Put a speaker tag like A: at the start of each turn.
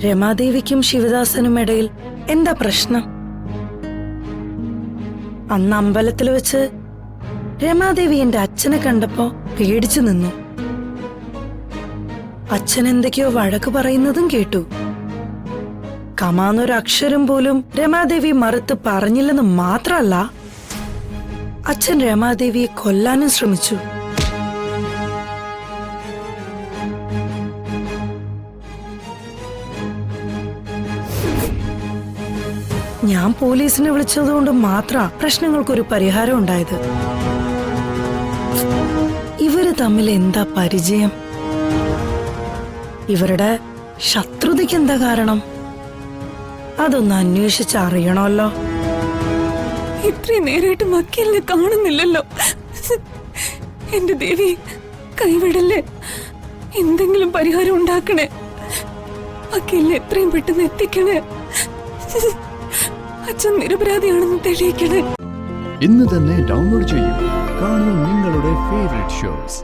A: രമാദേവിക്കും ശിവദാസനും ഇടയിൽ എന്താ പ്രശ്നം? അന്ന് അമ്പലത്തിൽ വെച്ച് രമാദേവി എന്റെ അച്ഛനെ കണ്ടപ്പോ പേടിച്ചു നിന്നു. അച്ഛൻ എന്തൊക്കെയോ വഴക്ക് പറയുന്നതും കേട്ടു. കമാന്നൊരക്ഷരം പോലും രമാദേവി മറുത്ത് പറഞ്ഞില്ലെന്ന് മാത്രമല്ല, അച്ഛൻ രമാദേവിയെ കൊല്ലാനും ശ്രമിച്ചു. ഞാൻ പോലീസിനെ വിളിച്ചതുകൊണ്ട് മാത്രം പ്രശ്നങ്ങൾക്കൊരു പരിഹാരം ഉണ്ടായത്. ഇവര് തമ്മിൽ എന്താ പരിചയം? ഇവരുടെ ശത്രുതയ്ക്ക് എന്താ കാരണം? അതൊന്ന് അന്വേഷിച്ചറിയണമല്ലോ.
B: ഇത്രയും നേരായിട്ട് വക്കീലിനെ കാണുന്നില്ലല്ലോ. എന്റെ ദേവി, കൈവിടല്ലേ, എന്തെങ്കിലും പരിഹാരം ഉണ്ടാക്കണേ. വക്കീലിനെ എത്രയും പെട്ടെന്ന് എത്തിക്കണേ. അച്ഛൻ നിരപരാധിയാണെന്ന് തെളിയിക്കണേ.
C: ഇന്ന് തന്നെ ഡൗൺലോഡ് ചെയ്യൂ. കാണൂ നിങ്ങളുടെ ഫേവറേറ്റ് ഷോസ്.